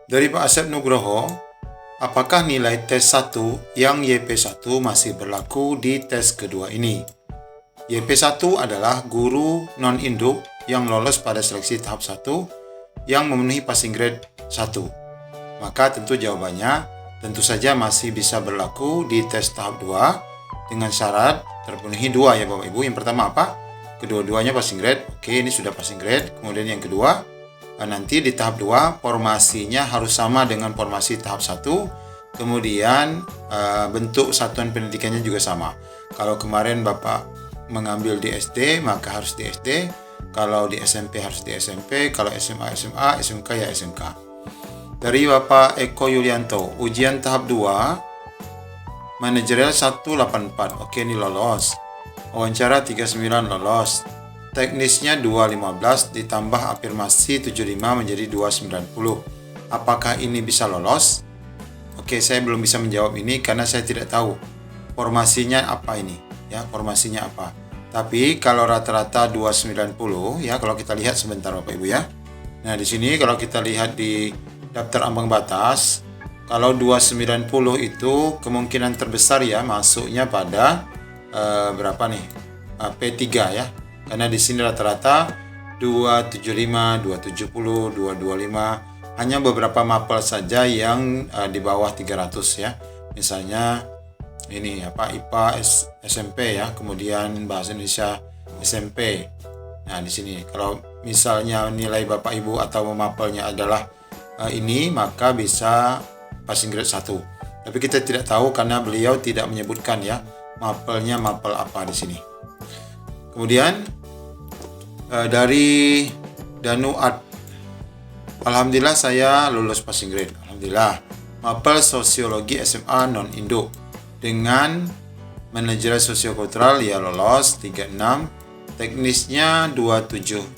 Dari Pak Asep Nugroho, apakah nilai tes 1 yang YP1 masih berlaku di tes kedua ini? YP1 adalah guru non-induk yang lolos pada seleksi tahap 1 yang memenuhi passing grade 1. Maka tentu jawabannya tentu saja masih bisa berlaku di tes tahap 2 dengan syarat terpenuhi 2 ya Bapak Ibu. Yang pertama apa? Kedua-duanya passing grade. Oke, ini sudah passing grade. Kemudian yang kedua, nanti di tahap 2 formasinya harus sama dengan formasi tahap 1. Kemudian bentuk satuan pendidikannya juga sama. Kalau kemarin Bapak mengambil di SD, maka harus di SD. Kalau di SMP harus di SMP. Kalau SMA, SMA, SMK ya SMK. Dari Bapak Eko Yulianto, ujian tahap 2 manajerial 184. Oke, ini lolos. Wawancara 39 lolos. Teknisnya 215 ditambah afirmasi 75 menjadi 290. Apakah ini bisa lolos? Oke, saya belum bisa menjawab ini karena saya tidak tahu formasinya apa ini, ya, formasinya apa. Tapi kalau rata-rata 290 ya, kalau kita lihat sebentar Bapak Ibu ya. Nah, di sini kalau kita lihat di daftar ambang batas, kalau 290 itu kemungkinan terbesar ya masuknya pada berapa nih? P3 ya. Karena di sini rata-rata 275, 270, 225, hanya beberapa mapel saja yang di bawah 300 ya. Misalnya ini apa, IPA SMP ya, kemudian bahasa Indonesia SMP. Nah, di sini kalau misalnya nilai Bapak Ibu atau mapelnya adalah ini, maka bisa passing grade 1. Tapi kita tidak tahu karena beliau tidak menyebutkan ya mapelnya mapel apa di sini. Kemudian dari Danu Art, alhamdulillah saya lulus passing grade. Alhamdulillah. Mapel sosiologi SMA non induk dengan manajerial sosiokultural ya lolos 36, teknisnya 270,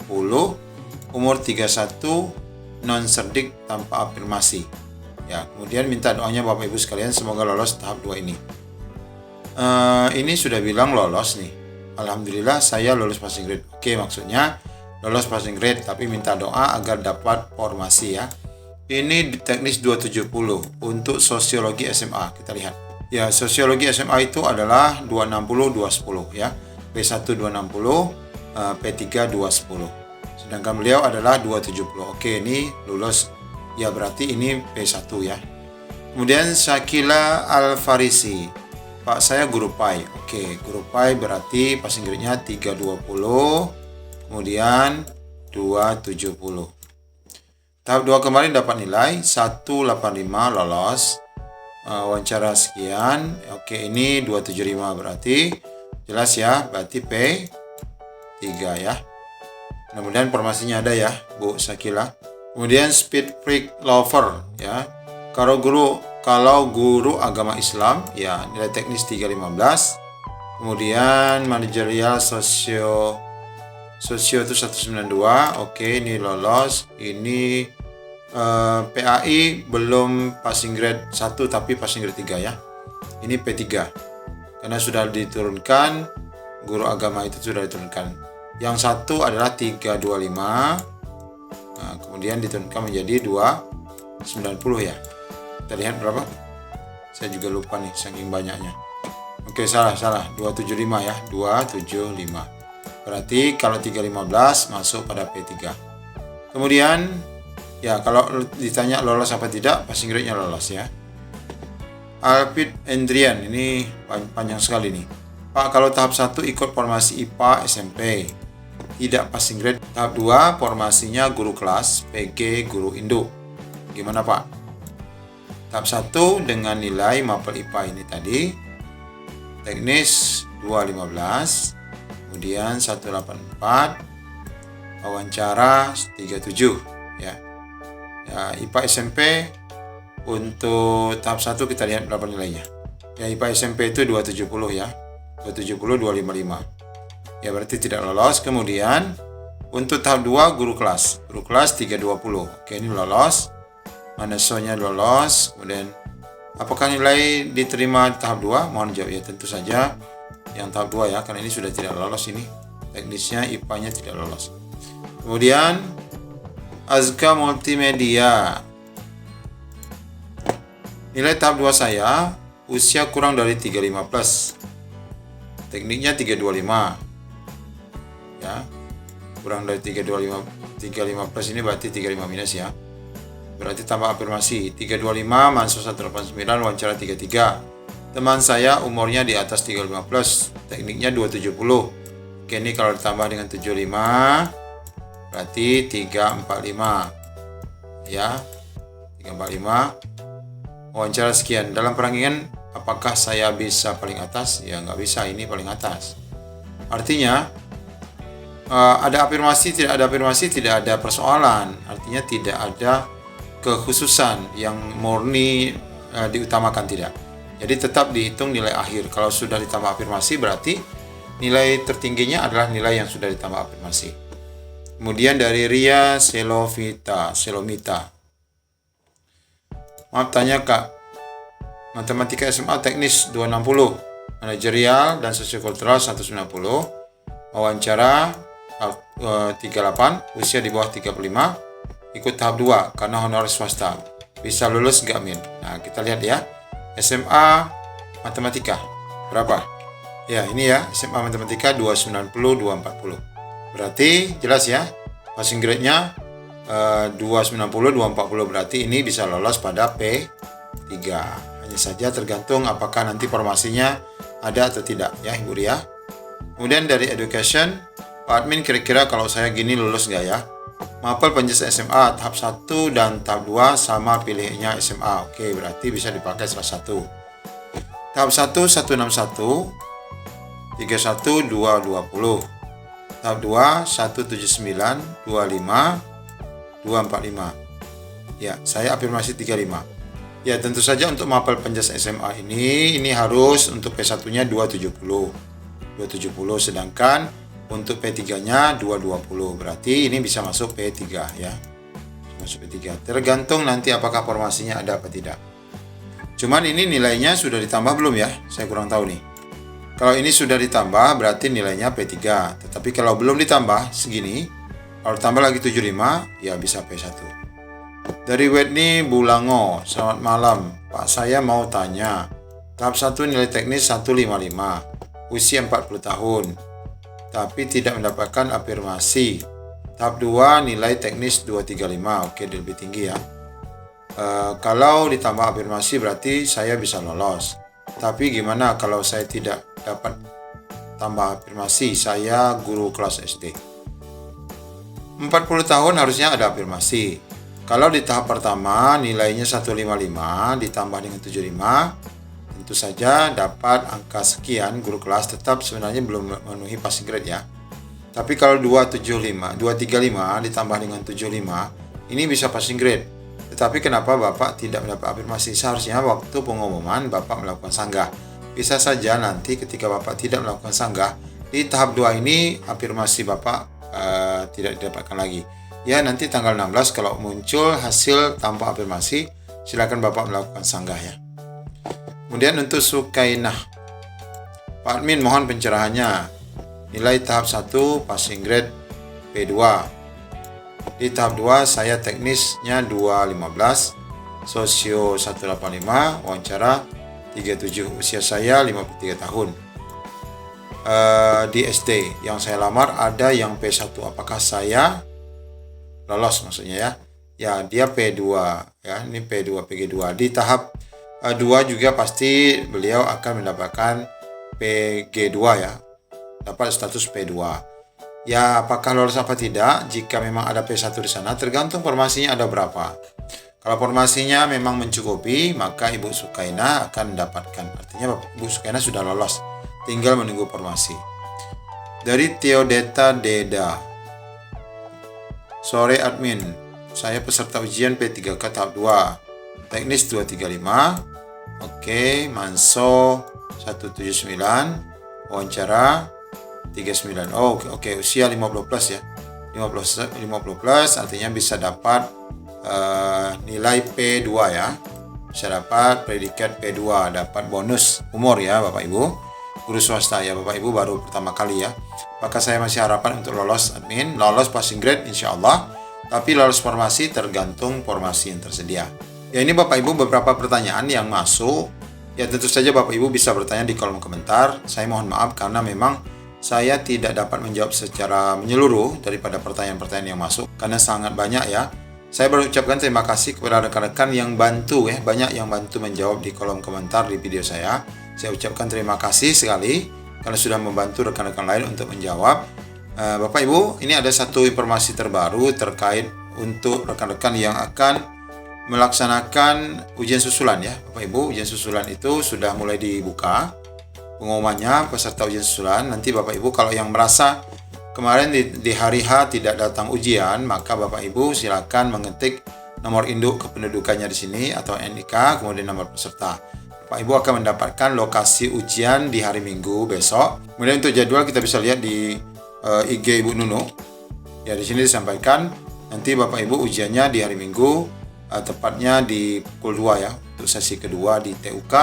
umur 31, non serdik tanpa afirmasi. Ya, kemudian minta doanya Bapak Ibu sekalian semoga lolos tahap 2 ini. Ini sudah bilang lolos nih. Alhamdulillah saya lulus passing grade. Oke, maksudnya lolos passing grade tapi minta doa agar dapat formasi ya. Ini di teknis 270 untuk sosiologi SMA. Kita lihat. Ya, sosiologi SMA itu adalah 260 210 ya. P1 260, P3 210. Sedangkan beliau adalah 270. Oke, ini lulus. Ya, berarti ini P1 ya. Kemudian Syakila Al-Farisi. Pak, saya guru PAI. Oke, guru PAI berarti passing grade-nya 320, kemudian 270. Tahap 2 kemarin dapat nilai 185 lolos. Wawancara sekian. Oke, ini 275 berarti jelas ya, berarti P3 ya. Mudah-mudahan informasinya ada ya, Bu Syakila. Kemudian Speed Freak Lover ya. Kalau guru agama Islam ya nilai teknis 315. Kemudian manajerial sosio itu 192. Oke, ini lolos. Ini PAI belum passing grade 1 tapi passing grade 3 ya. Ini P3. Karena sudah diturunkan, guru agama itu sudah diturunkan. Yang satu adalah 325. Nah, kemudian diturunkan menjadi 290 ya. Kita lihat berapa? Saya juga lupa nih saking banyaknya. Oke, salah. 275 ya, 275. Berarti kalau 315 masuk pada P3. Kemudian ya kalau ditanya lolos apa tidak, passing grade-nya lolos ya. Alfred Endrian, ini panjang sekali nih. Pak, kalau tahap 1 ikut formasi IPA SMP, tidak passing grade. Tahap 2 formasinya guru kelas, PG guru induk. Gimana Pak? Tahap 1 dengan nilai mapel IPA ini tadi, teknis 215, kemudian 184, wawancara 37 ya. Ya, IPA SMP untuk tahap 1 kita lihat berapa nilainya. Ya, IPA SMP itu 270 ya. 270 255. Ya, berarti tidak lolos. Kemudian untuk tahap 2 guru kelas 320. Oke, ini lolos. Manasonya lolos. Kemudian apakah nilai diterima tahap 2? Mohon jawab ya, tentu saja yang tahap 2 ya, karena ini sudah tidak lolos ini. Teknisnya IPA-nya tidak lolos. Kemudian Azka Multimedia Nilai tahap 2 saya usia kurang dari 35 plus. Tekniknya 325. Ya. Kurang dari 325 plus ini berarti 35 minus ya. Berarti tambah afirmasi 325 Manso 189 wawancara 33. Teman saya umurnya di atas 35 plus. Tekniknya 270. Oke, ini kalau ditambah dengan 75 berarti 345. Ya. 345. Wawancara sekian. Dalam perangkingan apakah saya bisa paling atas? Ya nggak bisa, ini paling atas. Artinya ada afirmasi, tidak ada afirmasi, tidak ada persoalan. Artinya tidak ada kekhususan yang murni diutamakan, tidak. Jadi tetap dihitung nilai akhir. Kalau sudah ditambah afirmasi berarti nilai tertingginya adalah nilai yang sudah ditambah afirmasi. Kemudian dari Ria Selomita. Maaf tanya Kak, Matematika SMA teknis 260, manajerial dan sosiokultural 190, wawancara 38, usia di bawah 35, ikut tahap 2 karena honorer swasta. Bisa lulus nggak Min? Nah kita lihat ya, SMA Matematika berapa? Ya ini ya, SMA Matematika 290, 240. Berarti jelas ya, passing grade-nya 290, 240 berarti ini bisa lolos pada P3. Hanya saja tergantung apakah nanti formasinya ada atau tidak ya Ibu Ria. Kemudian dari education, Pak Admin kira-kira kalau saya gini lulus nggak ya? Mapel penjelasan SMA tahap 1 dan tahap 2 sama pilihnya SMA. Oke, berarti bisa dipakai salah satu. Tahap 1 161, 31 220. Tahap 2 179, 25, 245. Ya, saya afirmasi 35. Ya, tentu saja untuk mapel penjelasan SMA ini harus untuk P1-nya 270. 270 sedangkan untuk P3-nya 220. Berarti ini bisa masuk P3 ya. Masuk P3. Tergantung nanti apakah formasinya ada apa tidak. Cuman ini nilainya sudah ditambah belum ya? Saya kurang tahu nih. Kalau ini sudah ditambah berarti nilainya P3. Tetapi kalau belum ditambah segini, kalau tambah lagi 75 ya bisa P1. Dari Whitney Bulango, selamat malam. Pak saya mau tanya, tahap 1 nilai teknis 155, usia 40 tahun, tapi tidak mendapatkan afirmasi. Tahap 2 nilai teknis 235, oke lebih tinggi ya. Kalau ditambah afirmasi berarti saya bisa lolos. Tapi gimana kalau saya tidak dapat tambah afirmasi, saya guru kelas SD. 40 tahun harusnya ada afirmasi. Kalau di tahap pertama nilainya 155 ditambah dengan 75, tentu saja dapat angka sekian guru kelas, tetap sebenarnya belum memenuhi passing grade ya. Tapi kalau 235 ditambah dengan 75, ini bisa passing grade. Tetapi kenapa Bapak tidak mendapat afirmasi? Seharusnya waktu pengumuman Bapak melakukan sanggah. Bisa saja nanti ketika Bapak tidak melakukan sanggah, di tahap 2 ini afirmasi Bapak tidak didapatkan lagi. Ya nanti tanggal 16 kalau muncul hasil tanpa afirmasi, silakan Bapak melakukan sanggah ya. Kemudian untuk Sukainah, Pak Admin mohon pencerahannya. Nilai tahap 1 passing grade P2. Di tahap 2 saya teknisnya 215, sosio 185, wawancara 37, usia saya 53 tahun. Di SD yang saya lamar ada yang P1, apakah saya lolos maksudnya ya? Ya dia P2 ya, ini P2 PG2. Di tahap 2 juga pasti beliau akan mendapatkan PG2 ya, dapat status P2. Ya apakah lolos apa tidak? Jika memang ada P1 di sana, tergantung formasinya ada berapa. Kalau formasinya memang mencukupi, maka Ibu Sukaina akan mendapatkan. Artinya Ibu Sukaina sudah lolos, tinggal menunggu formasi. Dari Theodeta Deda, sore admin, saya peserta ujian P3K tahap 2, teknis 235, oke, Manso 179, wawancara 39. Oh, oke, usia 50 plus ya. 50 plus artinya bisa dapat nilai P2 ya. Bisa dapat predikat P2, dapat bonus umur ya Bapak Ibu. Guru swasta ya Bapak Ibu baru pertama kali ya. Maka saya masih harapan untuk lolos admin, lolos passing grade insya Allah. Tapi lolos formasi tergantung formasi yang tersedia. Ya, ini Bapak Ibu beberapa pertanyaan yang masuk. Ya, tentu saja Bapak Ibu bisa bertanya di kolom komentar. Saya mohon maaf karena memang saya tidak dapat menjawab secara menyeluruh daripada pertanyaan-pertanyaan yang masuk karena sangat banyak ya. Saya berucapkan terima kasih kepada rekan-rekan yang bantu ya, banyak yang bantu menjawab di kolom komentar di video saya. Saya ucapkan terima kasih sekali karena sudah membantu rekan-rekan lain untuk menjawab. Bapak Ibu, ini ada satu informasi terbaru terkait untuk rekan-rekan yang akan melaksanakan ujian susulan ya Bapak Ibu. Ujian susulan itu sudah mulai dibuka pengumumannya peserta ujian susulan. Nanti Bapak Ibu kalau yang merasa kemarin di hari H tidak datang ujian, maka Bapak Ibu silakan mengetik nomor induk kependudukannya di sini atau NIK, kemudian nomor peserta. Bapak Ibu akan mendapatkan lokasi ujian di hari Minggu besok. Kemudian untuk jadwal kita bisa lihat di IG Ibu Nunu. Ya, di sini disampaikan nanti Bapak Ibu ujiannya di hari Minggu, tepatnya di pukul 2 ya, untuk sesi kedua di TUK.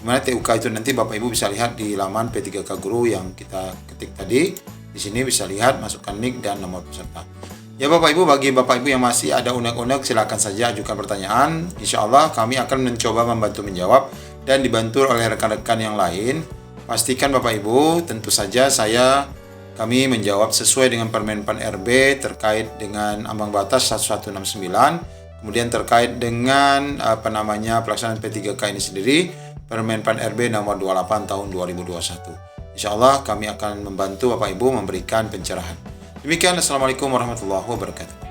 Dimana TUK itu nanti Bapak Ibu bisa lihat di laman P3K Guru yang kita ketik tadi. Di sini bisa lihat, masukkan nick dan nomor peserta. Ya Bapak Ibu, bagi Bapak Ibu yang masih ada unek-unek, silakan saja ajukan pertanyaan. Insya Allah kami akan mencoba membantu menjawab dan dibantu oleh rekan-rekan yang lain. Pastikan Bapak Ibu, tentu saja kami menjawab sesuai dengan Permenpan RB terkait dengan ambang batas 1169. Kemudian terkait dengan pelaksanaan P3K ini sendiri, Permenpan RB nomor 28 tahun 2021. Insya Allah kami akan membantu Bapak Ibu memberikan pencerahan. Demikian, Assalamualaikum warahmatullahi wabarakatuh.